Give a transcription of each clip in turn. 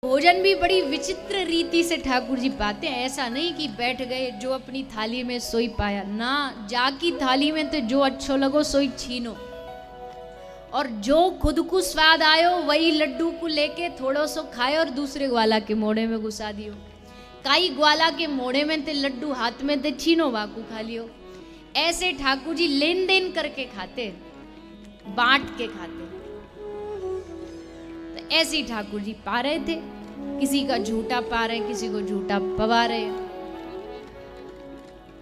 भोजन भी बड़ी विचित्र रीति से ठाकुर जी पाते हैं। ऐसा नहीं कि बैठ गए जो अपनी थाली में सोई पाया, ना, जाकी थाली में तो जो अच्छो लगो सोई छीनो, और जो खुद को स्वाद आयो वही लड्डू को लेके थोड़ो सो खाए और दूसरे ग्वाला के मोड़े में घुसा दियो। काई ग्वाला के मोड़े में ते लड्डू हाथ में ते छीनो वाकू खा लियो। ऐसे ठाकुर जी लेन देन करके खाते, बांट के खाते। तो ऐसे ही ठाकुर जी पा रहे थे, किसी का झूठा पा रहे, किसी को झूठा पवा रहे।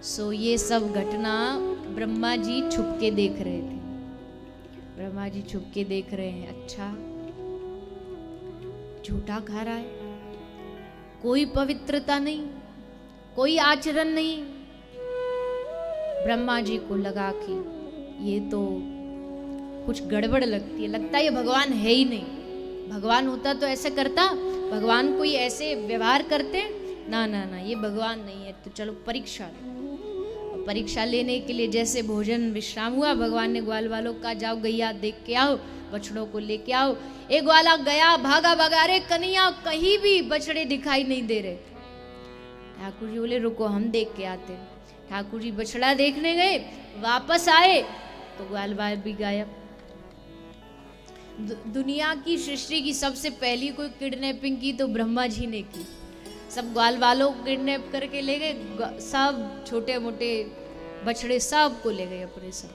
सो ये सब घटना ब्रह्मा जी छुप के देख रहे थे। ब्रह्मा जी छुप के देख रहे हैं, अच्छा झूठा खा रहा है, कोई पवित्रता नहीं, कोई आचरण नहीं। ब्रह्मा जी को लगा कि ये तो कुछ गड़बड़ लगती है, लगता है ये भगवान है ही नहीं। भगवान होता तो ऐसे करता, भगवान कोई ऐसे व्यवहार करते, ना ना ना, ये भगवान नहीं है। तो चलो परीक्षा लो। परीक्षा लेने के लिए जैसे भोजन विश्राम हुआ, भगवान ने ग्वाल वालों का जाओ गैया देख के आओ, बछड़ों को लेके आओ। एक ग्वाला गया, भागा भागा, अरे कन्हैया कहीं भी बछड़े दिखाई नहीं दे रहे। ठाकुर जी बोले रुको हम देख के आते। ठाकुर जी बछड़ा देखने गए, वापस आए तो ग्वाल बाल भी गायब। दुनिया की सृष्टि की सबसे पहली कोई किडनैपिंग की तो ब्रह्मा जी ने की। सब ग्वाल वालों को किडनैप करके ले गए, सब छोटे मोटे बछड़े सब को ले गए अपने संग।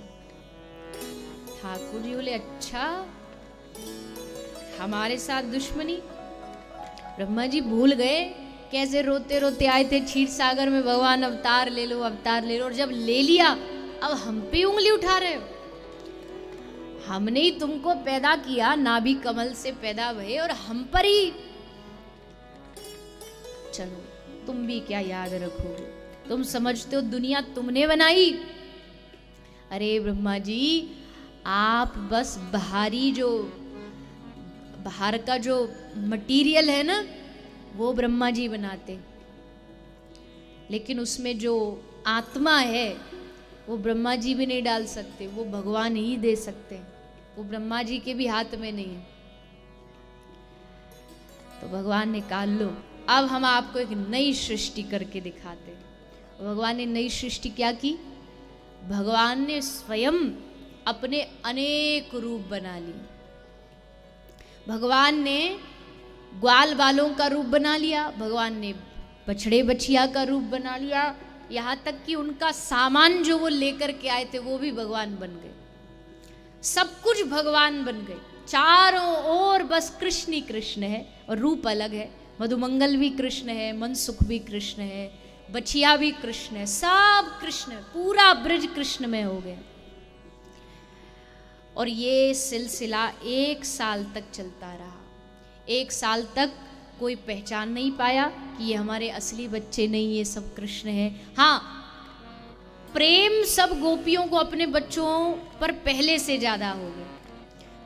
ठाकुर जी बोले अच्छा हमारे साथ दुश्मनी। ब्रह्मा जी भूल गए कैसे रोते रोते आए थे क्षीर सागर में, भगवान अवतार ले लो अवतार ले लो, और जब ले लिया अब हम पे उंगली उठा रहे हो। हमने ही तुमको पैदा किया, नाभि कमल से पैदा भये, और हम पर ही चलो तुम भी क्या याद रखोगे, तुम समझते हो दुनिया तुमने बनाई। अरे ब्रह्मा जी आप बस बाहर का जो मटेरियल है ना वो ब्रह्मा जी बनाते, लेकिन उसमें जो आत्मा है वो ब्रह्मा जी भी नहीं डाल सकते, वो भगवान ही दे सकते हैं, वो ब्रह्मा जी के भी हाथ में नहीं है। तो भगवान ने कहा लो अब हम आपको एक नई सृष्टि करके दिखाते। भगवान ने नई सृष्टि क्या की? भगवान ने स्वयं अपने अनेक रूप बना लिए। भगवान ने ग्वाल बालों का रूप बना लिया, भगवान ने बछड़े बछिया का रूप बना लिया, यहाँ तक कि उनका सामान जो वो लेकर के आए थे वो भी भगवान बन गए। सब कुछ भगवान बन गए, चारों ओर बस कृष्ण ही कृष्ण है और रूप अलग है। मधुमंगल भी कृष्ण है, मनसुख भी कृष्ण है, बछिया भी कृष्ण है, सब कृष्ण है, पूरा ब्रज कृष्ण में हो गया। और ये सिलसिला 1 साल तक चलता रहा। 1 साल तक कोई पहचान नहीं पाया कि ये हमारे असली बच्चे नहीं, ये सब कृष्ण है। हाँ, प्रेम सब गोपियों को अपने बच्चों पर पहले से ज्यादा हो गया।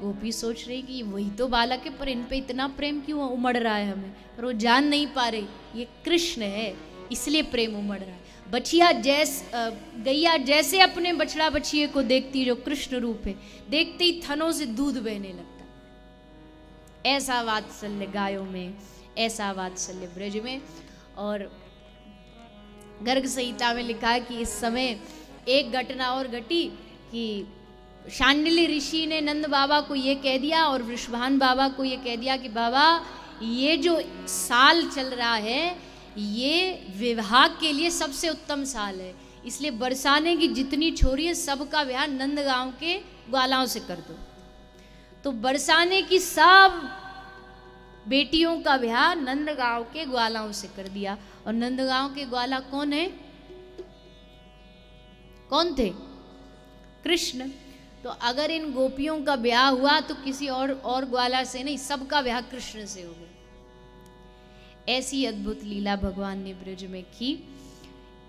गोपी सोच रही कि वही तो बालक है, पर इन पे इतना प्रेम क्यों उमड़ रहा है हमें, पर वो जान नहीं पा रही ये कृष्ण है, इसलिए प्रेम उमड़ रहा है। बछिया गैया जैसे अपने बछड़ा बछिए को देखती जो कृष्ण रूप है, देखते ही थनों से दूध बहने लगता। ऐसा वात्सल्य गायों में, ऐसा वात्सल्य ब्रज में। और गर्ग संहिता में लिखा है कि इस समय एक घटना और घटी कि शांडिल्य ऋषि ने नंद बाबा को ये कह दिया और वृषभान बाबा को ये कह दिया कि बाबा ये जो साल चल रहा है ये विवाह के लिए सबसे उत्तम साल है, इसलिए बरसाने की जितनी छोरी है सबका विवाह नंदगांव के ग्वालाओं से कर दो। तो बरसाने की सब बेटियों का विवाह नंदगांव के ग्वालाओं से कर दिया। और नंदगांव के ग्वाला कौन है? कौन थे? कृष्ण। तो अगर इन गोपियों का ब्याह हुआ तो किसी और ग्वाला से नहीं, सबका ब्याह कृष्ण से हो गया। ऐसी अद्भुत लीला भगवान ने ब्रज में की।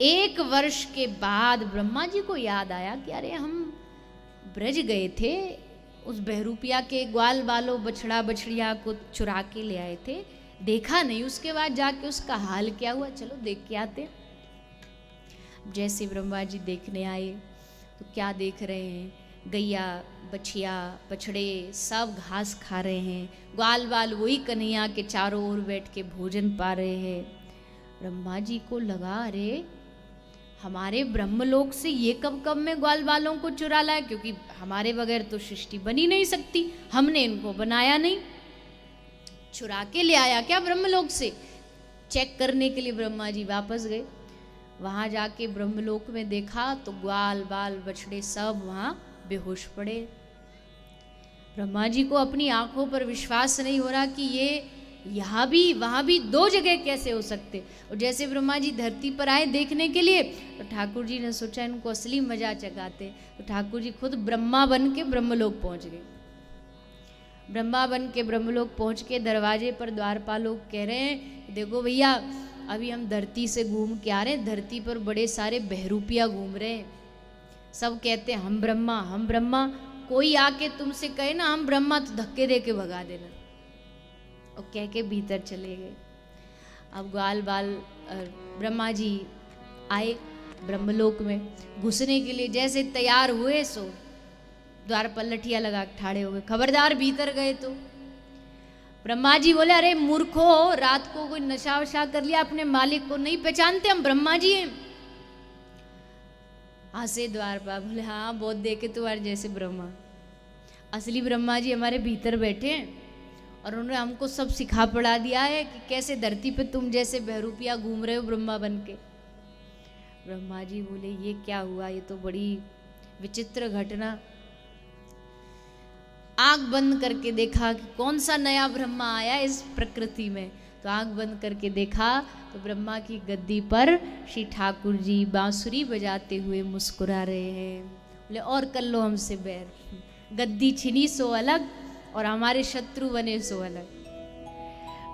1 वर्ष के बाद ब्रह्मा जी को याद आया कि अरे हम ब्रज गए थे, उस बहरूपिया के ग्वाल बालों बछड़ा बछड़िया को चुरा के ले आए थे, देखा नहीं, उसके बाद जाके उसका हाल क्या हुआ, चलो देख के आते। जैसे ब्रह्मा जी देखने आए तो क्या देख रहे हैं? गैया बछिया बछड़े सब घास खा रहे हैं, ग्वाल बाल वही कन्हैया के चारों ओर बैठ के भोजन पा रहे हैं। ब्रह्मा जी को लगा, अरे हमारे ब्रह्मलोक से ये कब कब में ग्वाल बालों को चुरा लाया, क्योंकि हमारे बगैर तो सृष्टि बनी नहीं सकती, हमने इनको बनाया नहीं, चुरा के ले आया क्या ब्रह्मलोक से। चेक करने के लिए ब्रह्मा जी वापस गए। वहां जाके ब्रह्मलोक में देखा तो ग्वाल बाल बछड़े सब वहां बेहोश पड़े। ब्रह्मा जी को अपनी आंखों पर विश्वास नहीं हो रहा कि ये यहाँ भी वहाँ भी दो जगह कैसे हो सकते। और जैसे ब्रह्मा जी धरती पर आए देखने के लिए, तो ठाकुर जी ने सोचा इनको असली मजा चखाते, तो ठाकुर जी खुद ब्रह्मा बन के ब्रह्मलोक पहुँच गए। ब्रह्मा बन के ब्रह्मलोक पहुँच के दरवाजे पर द्वारपाल लोग कह रहे हैं, देखो भैया अभी हम धरती से घूम के आ रहे हैं, धरती पर बड़े सारे बहरूपिया घूम रहे हैं, सब कहते हैं हम ब्रह्मा हम ब्रह्मा, कोई आके तुमसे कहे ना हम ब्रह्मा तो धक्के दे के भगा देना। और कह के भीतर चले गए। अब ग्वाल बाल ब्रह्मा जी आए ब्रह्मलोक में, घुसने के लिए जैसे तैयार हुए सो द्वार पर लठिया लगा ठाड़े हो गए, खबरदार भीतर गए तो। ब्रह्मा जी बोले, अरे मूर्खो, रात को कोई नशा वशा कर लिया, अपने मालिक को नहीं पहचानते, हम ब्रह्मा जी हैं। हंसे द्वारपाल, बोले हाँ बहुत देखे तुम्हारे जैसे ब्रह्मा, असली ब्रह्मा जी हमारे भीतर बैठे हैं और उन्होंने हमको सब सिखा पढ़ा दिया है कि कैसे धरती पे तुम जैसे बहरूपिया घूम रहे हो ब्रह्मा बन के। ब्रह्मा जी बोले ये क्या हुआ, ये तो बड़ी विचित्र घटना। आंख बंद करके देखा कि कौन सा नया ब्रह्मा आया इस प्रकृति में, तो आंख बंद करके देखा तो ब्रह्मा की गद्दी पर श्री ठाकुर जी बांसुरी बजाते हुए मुस्कुरा रहे हैं। बोले और कर लो हमसे बैर, गद्दी छिनी सो अलग और हमारे शत्रु बने सो अलग।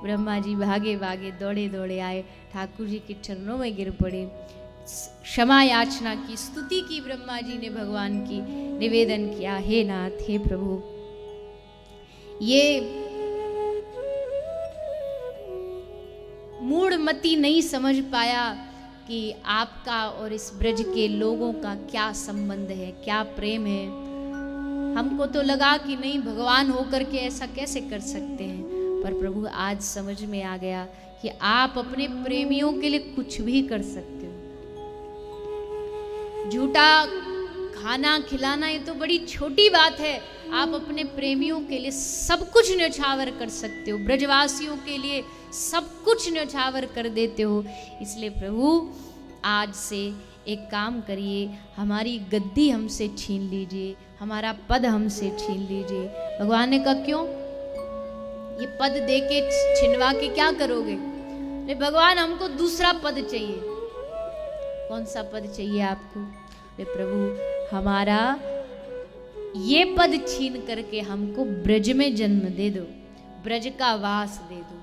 ब्रह्मा जी भागे भागे दौड़े दौड़े आए, ठाकुर जी के चरणों में गिर पड़े, क्षमा याचना की, स्तुति की ब्रह्मा जी ने भगवान की, निवेदन किया, हे नाथ हे प्रभु, ये मूढ़मती नहीं समझ पाया कि आपका और इस ब्रज के लोगों का क्या संबंध है, क्या प्रेम है। हमको तो लगा कि नहीं भगवान होकर के ऐसा कैसे कर सकते हैं, पर प्रभु आज समझ में आ गया कि आप अपने प्रेमियों के लिए कुछ भी कर सकते हो। झूठा खाना खिलाना ये तो बड़ी छोटी बात है, आप अपने प्रेमियों के लिए सब कुछ न्यौछावर कर सकते हो, ब्रजवासियों के लिए सब कुछ न्यौछावर कर देते हो। इसलिए प्रभु आज से एक काम करिए, हमारी गद्दी हमसे छीन लीजिए, हमारा पद हमसे छीन लीजिए। भगवान ने कहा क्यों, ये पद दे के छिनवा के क्या करोगे? नहीं भगवान हमको दूसरा पद चाहिए। कौन सा पद चाहिए आपको? प्रभु हमारा ये पद छीन करके हमको ब्रज में जन्म दे दो, ब्रज का वास दे दो,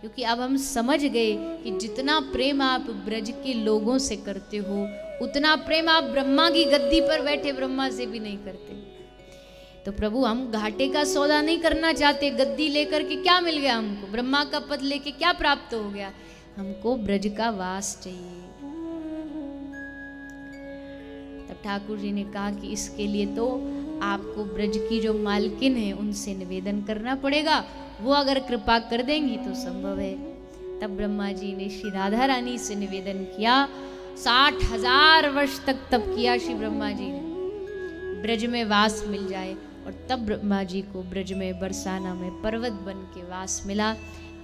क्योंकि अब हम समझ गए कि जितना प्रेम आप ब्रज के लोगों से करते हो उतना प्रेम आप ब्रह्मा की गद्दी पर बैठे ब्रह्मा से भी नहीं करते। तो प्रभु हम घाटे का सौदा नहीं करना चाहते, गद्दी लेकर के क्या मिल गया हमको, ब्रह्मा का पद लेके क्या प्राप्त हो गया, हमको ब्रज का वास चाहिए। तब ठाकुर जी ने कहा कि इसके लिए तो आपको ब्रज की जो मालकिन है उनसे निवेदन करना पड़ेगा, वो अगर कृपा कर देंगी तो संभव है। तब ब्रह्मा जी ने श्री राधा रानी से निवेदन किया, 60,000 वर्ष तक तप किया श्री ब्रह्मा जी ने, ब्रज में वास मिल जाए। और तब ब्रह्मा जी को ब्रज में बरसाना में पर्वत बन के वास मिला।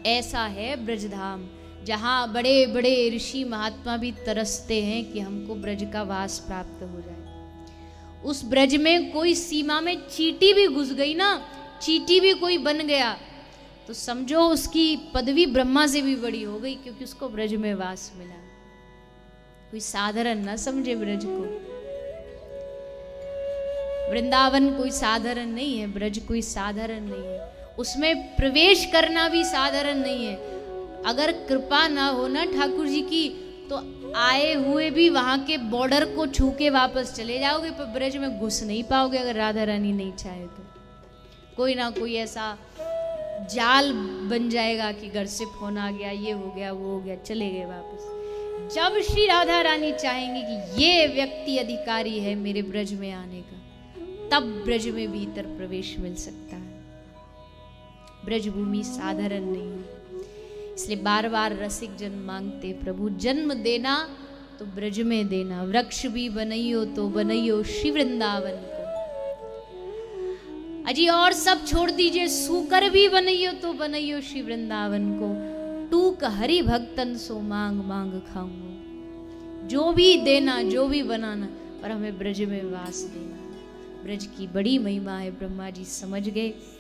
ऐसा है ब्रजधाम, जहाँ बड़े बड़े ऋषि महात्मा भी तरसते हैं कि हमको ब्रज का वास प्राप्त हो जाए। उस ब्रज में कोई सीमा में चींटी भी घुस गई ना, चींटी भी कोई बन गया, तो समझो उसकी पदवी ब्रह्मा से भी बड़ी हो गई, क्योंकि उसको ब्रज में वास मिला। कोई साधारण ना समझे ब्रज को, वृंदावन कोई साधारण नहीं है, ब्रज कोई साधारण नहीं है, उसमें प्रवेश करना भी साधारण नहीं है। अगर कृपा ना हो ना ठाकुर जी की तो आए हुए भी वहां के बॉर्डर को छू के वापस चले जाओगे, पर ब्रज में घुस नहीं पाओगे अगर राधा रानी नहीं चाहे तो। कोई ना कोई ऐसा जाल बन जाएगा कि घर से फोन आ गया, ये हो गया वो हो गया, चले गए वापस। जब श्री राधा रानी चाहेंगी कि ये व्यक्ति अधिकारी है मेरे ब्रज में आने का, तब ब्रज में भीतर प्रवेश मिल सकता है। ब्रज भूमि साधारण नहीं है, इसलिए बार बार रसिक जन मांगते प्रभु जन्म देना तो ब्रज में देना, वृक्ष भी बनइयो तो बनइयो श्री वृंदावन को। अजी और सब छोड़ दीजिए, सूकर भी बनइयो तो बनइयो श्री वृंदावन को। टूक हरि भक्तन सो मांग मांग खाऊंगो। जो भी देना, जो भी बनाना, पर हमें ब्रज में वास देना। ब्रज की बड़ी महिमा है, ब्रह्मा जी समझ गए।